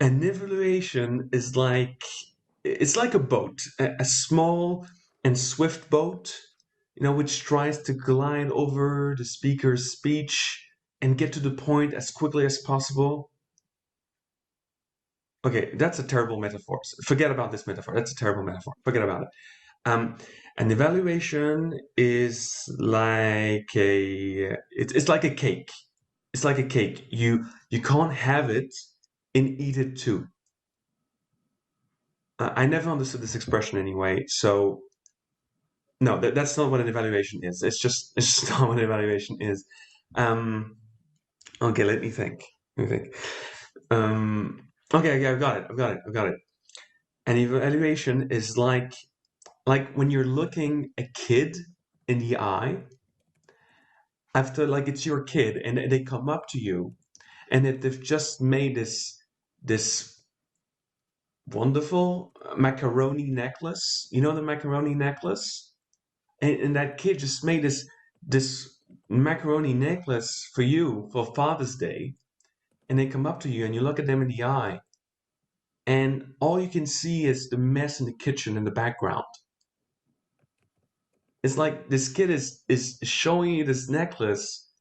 An evaluation is like it's like a boat, a small and swift boat, which tries to glide over the speaker's speech and get to the point as quickly as possible. Okay, that's a terrible metaphor. Forget about this metaphor. That's a terrible metaphor. Forget about it. Um, an evaluation is like it's like a cake. It's like a cake. You can't have it and eat it too. I never understood this expression anyway. So no, that's not what an evaluation is. It's just not what an evaluation is. Um, okay, let me think. Let me think. Okay, I've got it. I've got it. An evaluation is like when you're looking a kid in the eye after like it's your kid and they come up to you and if they've just made this wonderful macaroni necklace, the macaroni necklace, and that kid just made this macaroni necklace for you for Father's Day, and they come up to you and you look at them in the eye, and all you can see is the mess in the kitchen in the background. It's like this kid is showing you this necklace,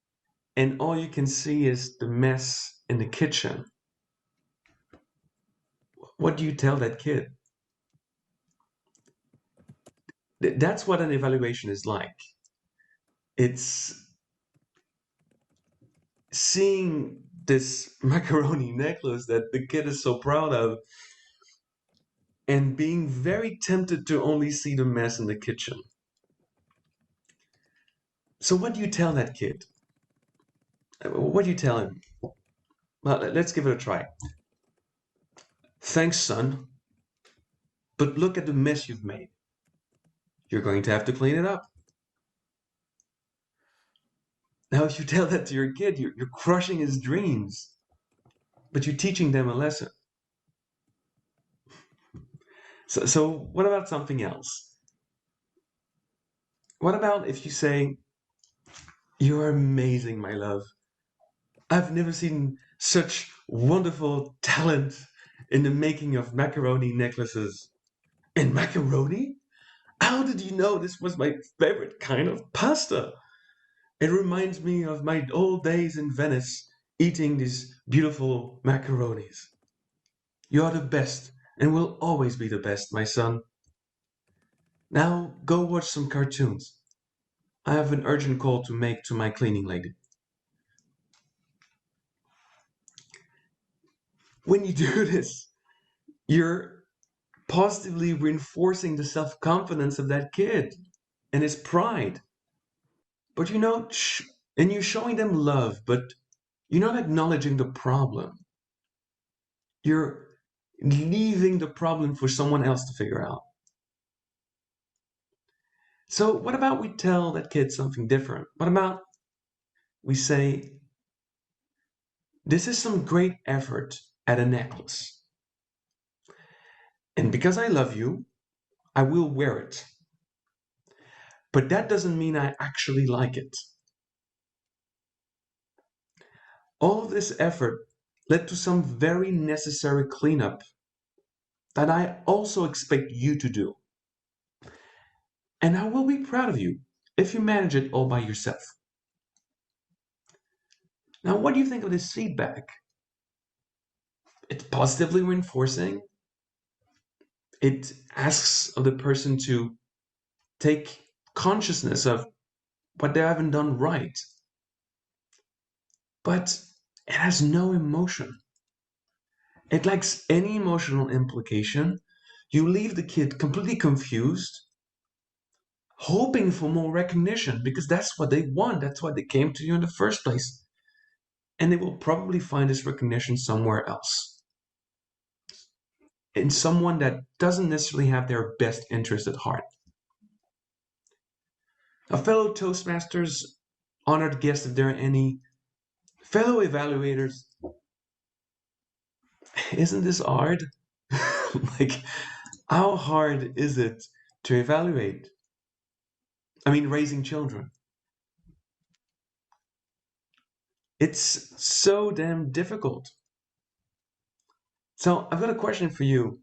and all you can see is the mess in the kitchen. What do you tell that kid? That's what an evaluation is like. It's seeing this macaroni necklace that the kid is so proud of and being very tempted to only see the mess in the kitchen. So, what do you tell that kid? What do you tell him? Well, let's give it a try. Thanks, son, but look at the mess you've made. You're going to have to clean it up. Now, if you tell that to your kid, you're crushing his dreams, but you're teaching them a lesson. So what about something else? What about if you say, you're amazing, my love. I've never seen such wonderful talent in the making of macaroni necklaces. And macaroni? How did you know this was my favorite kind of pasta? It reminds me of my old days in Venice eating these beautiful macaronis. You're the best and will always be the best, my son. Now go watch some cartoons. I have an urgent call to make to my cleaning lady. When you do this, you're positively reinforcing the self-confidence of that kid and his pride. But and you're showing them love, but you're not acknowledging the problem. You're leaving the problem for someone else to figure out. So what about we tell that kid something different? What about we say, this is some great effort at a necklace. And because I love you, I will wear it. But that doesn't mean I actually like it. All of this effort led to some very necessary cleanup that I also expect you to do. And I will be proud of you if you manage it all by yourself. Now, what do you think of this feedback? It's positively reinforcing. It asks of the person to take consciousness of what they haven't done right. But it has no emotion. It lacks any emotional implication. You leave the kid completely confused, hoping for more recognition because that's what they want. That's why they came to you in the first place. And they will probably find this recognition somewhere else. In someone that doesn't necessarily have their best interest at heart. A fellow Toastmasters, honored guest, if there are any, fellow evaluators, isn't this hard? Like, how hard is it to evaluate? I mean, raising children. It's so damn difficult. So I've got a question for you.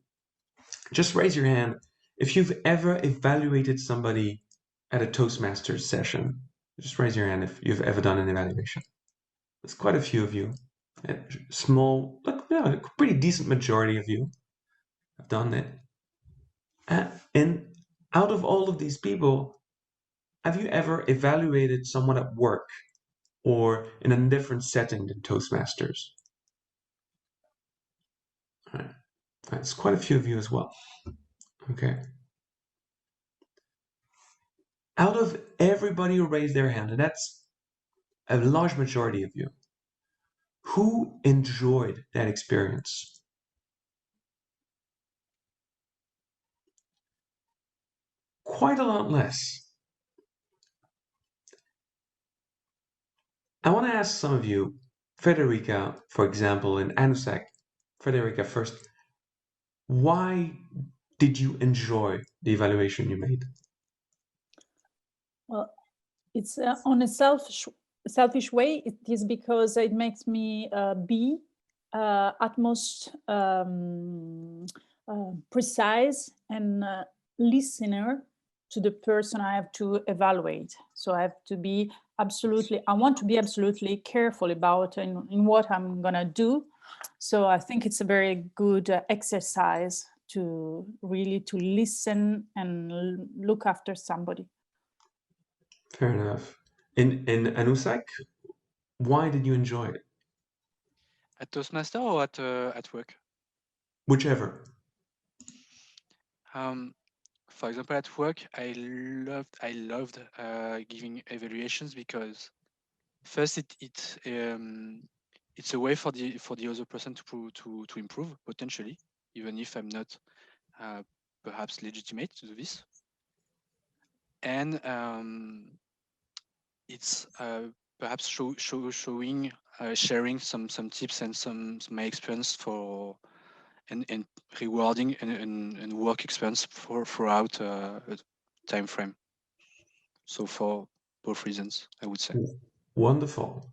Just raise your hand if you've ever evaluated somebody at a Toastmasters session. Just raise your hand if you've ever done an evaluation. There's quite a few of you. A small, but no, a pretty decent majority of you have done it. And out of all of these people, have you ever evaluated someone at work or in a different setting than Toastmasters? All right. That's quite a few of you as well. Okay. Out of everybody who raised their hand, and that's a large majority of you, who enjoyed that experience? Quite a lot less. I want to ask some of you, Federica, for example, and Anusak. Federica first. Why did you enjoy the evaluation you made? Well, it's on a selfish way. It is because it makes me be utmost precise and listener to the person I have to evaluate. So I have to be I want to be absolutely careful about in what I'm gonna do. So I think it's a very good exercise to really to listen and look after somebody. Fair enough. In Anusak, why did you enjoy it? At Toastmaster or at work? Whichever. For example, at work, I loved giving evaluations because first it's a way for the other person to improve potentially, even if I'm not perhaps legitimate to do this, and it's perhaps showing sharing some tips and some my experience for and rewarding and work experience throughout a time frame. So for both reasons, I would say. Wonderful.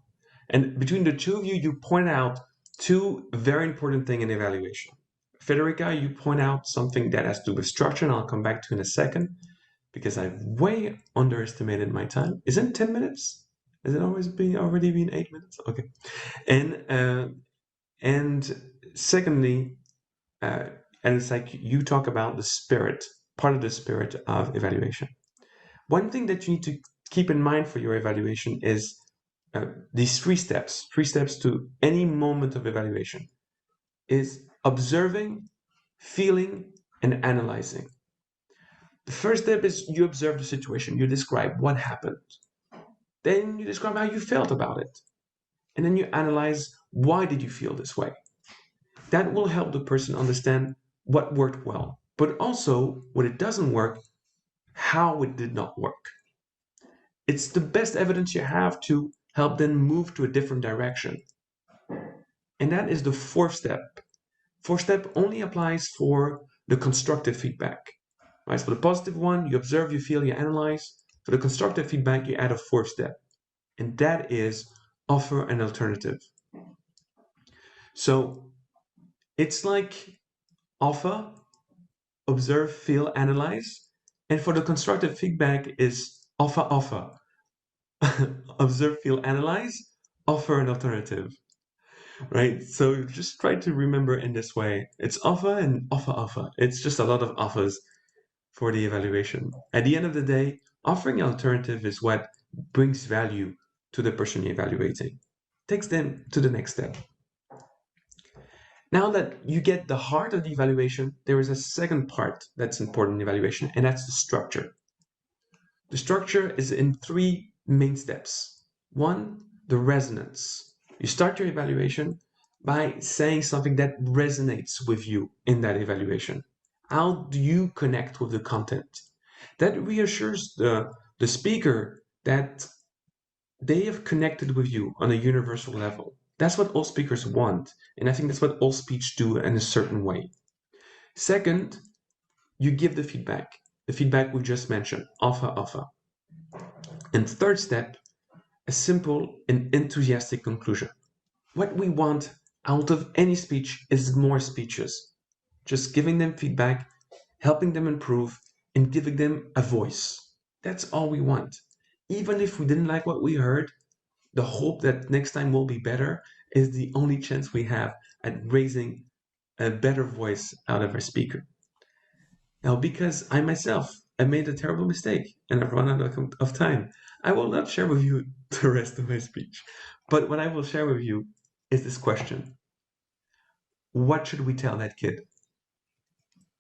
And between the two of you, you point out two very important things in evaluation. Federica, you point out something that has to do with structure, and I'll come back to in a second because I've way underestimated my time. Isn't it 10 minutes? Has it already been 8 minutes? Okay. And secondly, and it's like you talk about the spirit, part of the spirit of evaluation. One thing that you need to keep in mind for your evaluation is these three steps to any moment of evaluation is observing, feeling, and analyzing. The first step is you observe the situation, you describe what happened. Then you describe how you felt about it. And then you analyze why did you feel this way. That will help the person understand what worked well, but also when it doesn't work, how it did not work. It's the best evidence you have to help them move to a different direction. And that is the fourth step. Fourth step only applies for the constructive feedback. Right? So for the positive one, you observe, you feel, you analyze. For the constructive feedback, you add a fourth step. And that is offer an alternative. So it's like offer, observe, feel, analyze. And for the constructive feedback is offer, observe, feel, analyze, offer an alternative. Right? So just try to remember in this way. It's offer and offer. It's just a lot of offers for the evaluation. At the end of the day, offering an alternative is what brings value to the person you're evaluating. Takes them to the next step. Now that you get the heart of the evaluation, there is a second part that's important in evaluation, and that's the structure. The structure is in three main steps. One, the resonance. You start your evaluation by saying something that resonates with you in that evaluation. How do you connect with the content? That reassures the speaker that they have connected with you on a universal level. That's what all speakers want, and I think that's what all speech do in a certain way. Second, you give the feedback we just mentioned, offer. And third step, a simple and enthusiastic conclusion. What we want out of any speech is more speeches. Just giving them feedback, helping them improve, and giving them a voice. That's all we want. Even if we didn't like what we heard, the hope that next time will be better is the only chance we have at raising a better voice out of our speaker. Now, because I myself have made a terrible mistake and I've run out of time, I will not share with you the rest of my speech. But what I will share with you is this question. What should we tell that kid?